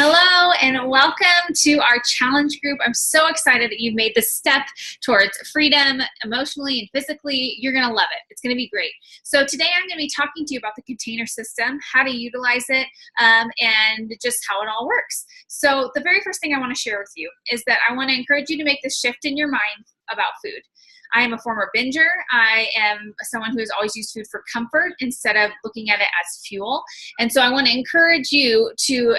Hello and welcome to our challenge group. I'm so excited that you've made this step towards freedom emotionally and physically. You're going to love it. It's going to be great. So today I'm going to be talking to you about the container system, how to utilize it, and just how it all works. So the very first thing I want to share with you is that I want to encourage you to make this shift in your mind about food. I am a former binger. I am someone who has always used food for comfort instead of looking at it as fuel. And so I want to encourage you to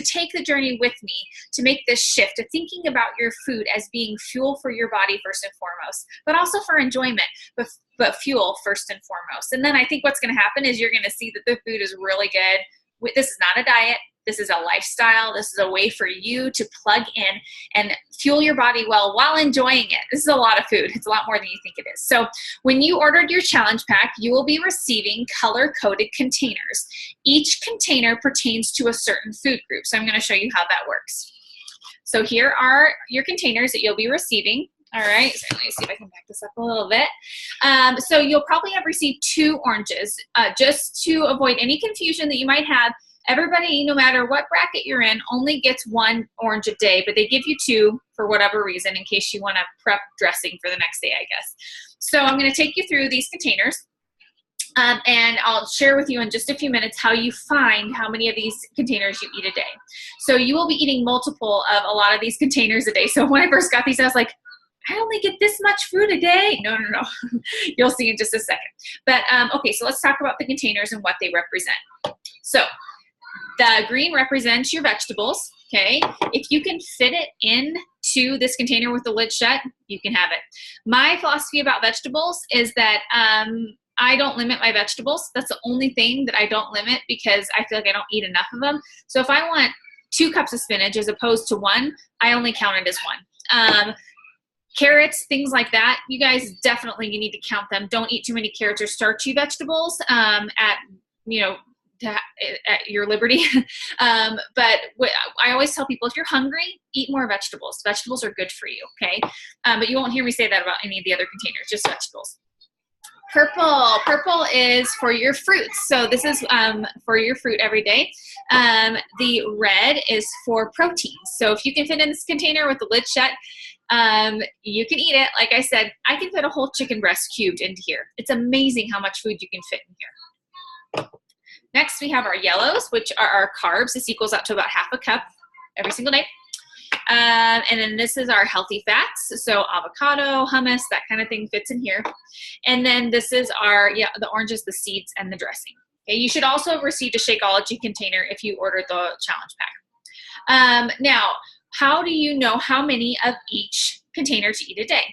take the journey with me to make this shift to thinking about your food as being fuel for your body first and foremost, but also for enjoyment, but fuel first and foremost. And then I think what's going to happen is you're going to see that the food is really good. This is not a diet. This is a lifestyle. This is a way for you to plug in and fuel your body well while enjoying it. This is a lot of food. It's a lot more than you think it is. So when you ordered your challenge pack, you will be receiving color-coded containers. Each container pertains to a certain food group. So I'm going to show you how that works. So here are your containers that you'll be receiving. All right, so let me see if I can back this up a little bit. So you'll probably have received 2 oranges. Just to avoid any confusion that you might have, everybody, no matter what bracket you're in, only gets 1 orange a day, but they give you 2 for whatever reason in case you want to prep dressing for the next day, I guess. So I'm going to take you through these containers, and I'll share with you in just a few minutes how you find how many of these containers you eat a day. So you will be eating multiple of a lot of these containers a day. So when I first got these, I was like, I only get this much fruit a day. No. You'll see in just a second. But okay, so let's talk about the containers and what they represent. So the green represents your vegetables, okay? If you can fit it into this container with the lid shut, you can have it. My philosophy about vegetables is that I don't limit my vegetables. That's the only thing that I don't limit because I feel like I don't eat enough of them. So if I want 2 cups of spinach as opposed to 1, I only count it as 1. Carrots, things like that, you guys definitely, you need to count them. Don't eat too many carrots or starchy vegetables at your liberty. But I always tell people, if you're hungry, eat more vegetables. Vegetables are good for you, okay? But you won't hear me say that about any of the other containers, just vegetables. Purple is for your fruits. So this is for your fruit every day. The red is for proteins. So if you can fit in this container with the lid shut, you can eat it. Like I said, I can fit a whole chicken breast cubed into here. It's amazing how much food you can fit in here. Next, we have our yellows, which are our carbs. This equals out to about ½ a cup every single day. And then this is our healthy fats. So avocado, hummus, that kind of thing fits in here. And then this is our, the oranges, the seeds, and the dressing. Okay, you should also have received a Shakeology container if you ordered the challenge pack. Now, how do you know how many of each container to eat a day?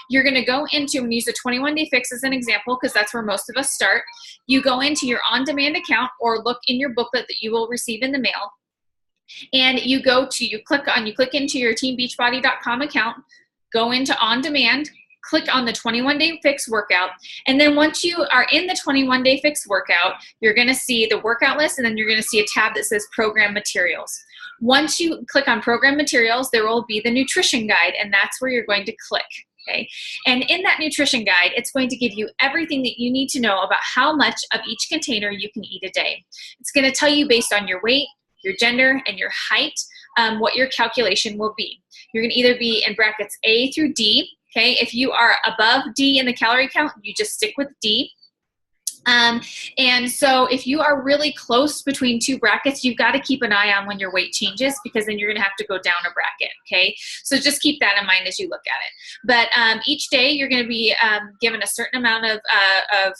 You're going to go into, and use the 21-day fix as an example because that's where most of us start. You go into your on-demand account or look in your booklet that you will receive in the mail, and you click into your teambeachbody.com account, go into on-demand, click on the 21-day fix workout, and then once you are in the 21-day fix workout, you're going to see the workout list, and then you're going to see a tab that says program materials. Once you click on program materials, there will be the nutrition guide, and that's where you're going to click. Okay. And in that nutrition guide, it's going to give you everything that you need to know about how much of each container you can eat a day. It's going to tell you based on your weight, your gender, and your height, what your calculation will be. You're going to either be in brackets A through D. Okay. If you are above D in the calorie count, you just stick with D. And so if you are really close between 2 brackets, you've got to keep an eye on when your weight changes because then you're going to have to go down a bracket, okay? So just keep that in mind as you look at it. But each day you're going to be given a certain amount of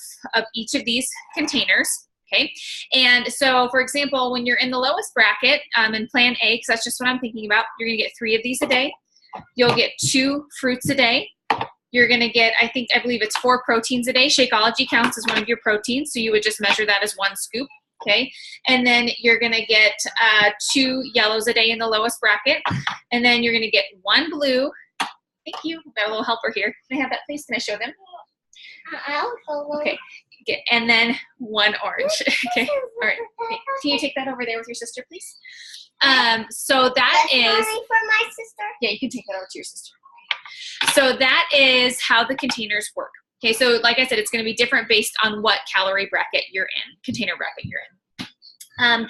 each of these containers, okay? And so, for example, when you're in the lowest bracket in Plan A, because that's just what I'm thinking about, you're going to get 3 of these a day. You'll get 2 fruits a day. You're going to get, I believe it's 4 proteins a day. Shakeology counts as one of your proteins, so you would just measure that as 1 scoop, okay? And then you're going to get 2 yellows a day in the lowest bracket, and then you're going to get 1 blue. Thank you. Got a little helper here. Can I have that, please? Can I show them? I'll follow. Okay. And then 1 orange. Okay. All right. Okay. Can you take that over there with your sister, please? So that is. For my sister. Yeah, you can take that over to your sister. So that is how the containers work. Okay, so like I said, it's going to be different based on what calorie bracket you're in, container bracket you're in. A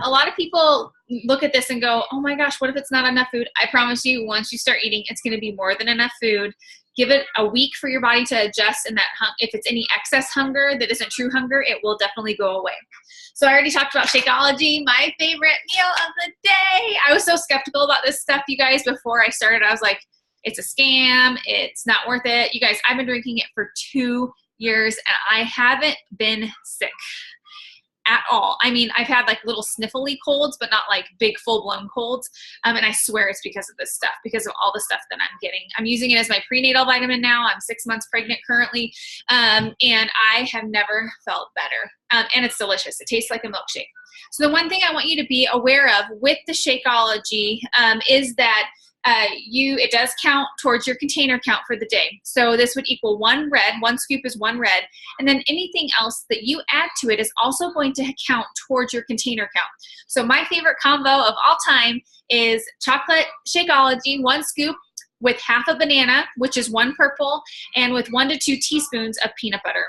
lot of people look at this and go, oh my gosh, what if it's not enough food? I promise you, once you start eating, it's going to be more than enough food. Give it a week for your body to adjust, and that if it's any excess hunger that isn't true hunger, it will definitely go away. So I already talked about Shakeology, my favorite meal of the day. I was so skeptical about this stuff, you guys, before I started. I was like, it's a scam. It's not worth it. You guys, I've been drinking it for 2 years, and I haven't been sick at all. I mean, I've had like little sniffly colds, but not like big full-blown colds. And I swear it's because of this stuff, because of all the stuff that I'm getting. I'm using it as my prenatal vitamin now. I'm 6 months pregnant currently. And I have never felt better. And it's delicious. It tastes like a milkshake. So the one thing I want you to be aware of with the Shakeology is that it does count towards your container count for the day. So this would equal 1 red, 1 scoop is 1 red, and then anything else that you add to it is also going to count towards your container count. So my favorite combo of all time is chocolate Shakeology, 1 scoop with half a banana, which is 1 purple, and with 1 to 2 teaspoons of peanut butter.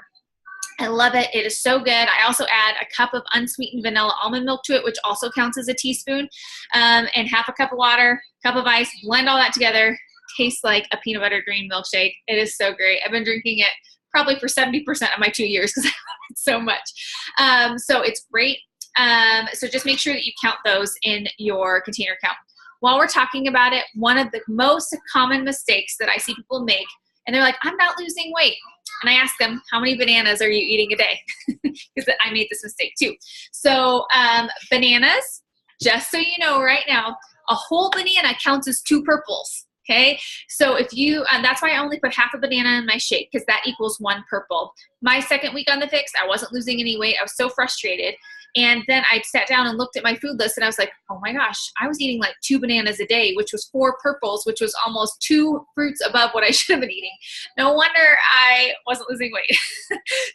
I love it. It is so good. I also add a cup of unsweetened vanilla almond milk to it, which also counts as a teaspoon, and half a cup of water, cup of ice, blend all that together. Tastes like a peanut butter dream milkshake. It is so great. I've been drinking it probably for 70% of my 2 years because I love it so much. So it's great. So just make sure that you count those in your container count. While we're talking about it, one of the most common mistakes that I see people make, and they're like, I'm not losing weight. And I ask them, how many bananas are you eating a day? Because I made this mistake too. So bananas, just so you know right now, a whole banana counts as 2 purples. Okay, so if you, that's why I only put half a banana in my shake, because that equals 1 purple. My second week on the fix, I wasn't losing any weight. I was so frustrated. And then I sat down and looked at my food list, and I was like, oh my gosh, I was eating like 2 bananas a day, which was 4 purples, which was almost 2 fruits above what I should have been eating. No wonder I wasn't losing weight.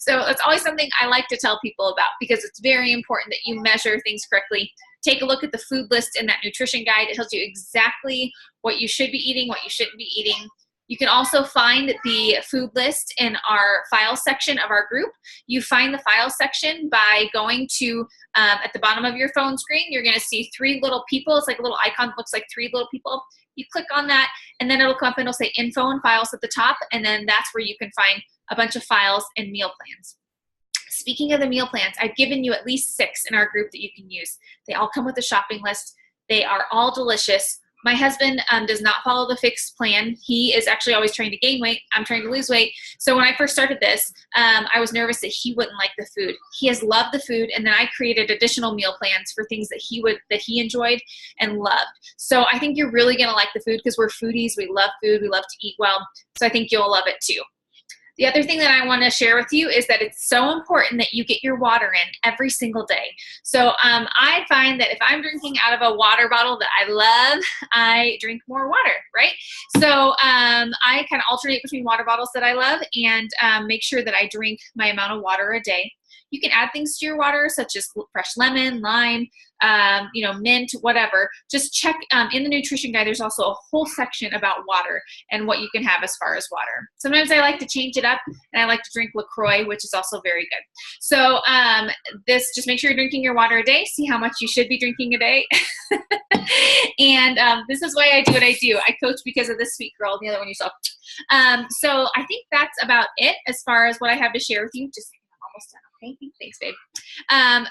So that's always something I like to tell people about, because it's very important that you measure things correctly. Take a look at the food list in that nutrition guide. It tells you exactly what you should be eating, what you shouldn't be eating. You can also find the food list in our file section of our group. You find the file section by going to, at the bottom of your phone screen, you're going to see 3 little people. It's like a little icon that looks like 3 little people. You click on that, and then it'll come up and it'll say info and files at the top, and then that's where you can find a bunch of files and meal plans. Speaking of the meal plans, I've given you at least 6 in our group that you can use. They all come with a shopping list. They are all delicious. My husband does not follow the fixed plan. He is actually always trying to gain weight. I'm trying to lose weight. So when I first started this, I was nervous that he wouldn't like the food. He has loved the food, and then I created additional meal plans for things that he enjoyed and loved. So I think you're really gonna like the food, because we're foodies. We love food. We love to eat well. So I think you'll love it too. The other thing that I want to share with you is that it's so important that you get your water in every single day. So I find that if I'm drinking out of a water bottle that I love, I drink more water, right? So I kind of alternate between water bottles that I love and make sure that I drink my amount of water a day. You can add things to your water, such as fresh lemon, lime, mint, whatever. Just check in the nutrition guide. There's also a whole section about water and what you can have as far as water. Sometimes I like to change it up, and I like to drink LaCroix, which is also very good. So just make sure you're drinking your water a day. See how much you should be drinking a day. And this is why I do what I do. I coach because of this sweet girl, the other one you saw. So I think that's about it as far as what I have to share with you. Just almost done. Okay, thanks, babe.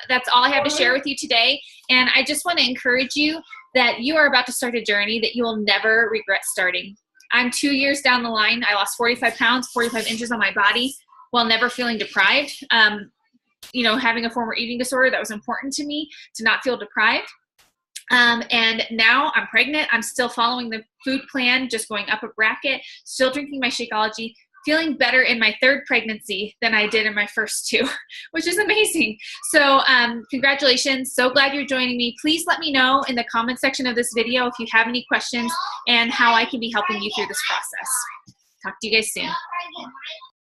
That's all I have to share with you today. And I just want to encourage you that you are about to start a journey that you will never regret starting. I'm 2 years down the line. I lost 45 pounds, 45 inches on my body while never feeling deprived. Having a former eating disorder, that was important to me to not feel deprived. And now I'm pregnant. I'm still following the food plan, just going up a bracket, still drinking my Shakeology, feeling better in my 3rd pregnancy than I did in my first 2, which is amazing. So congratulations. So glad you're joining me. Please let me know in the comment section of this video if you have any questions and how I can be helping you through this process. Talk to you guys soon.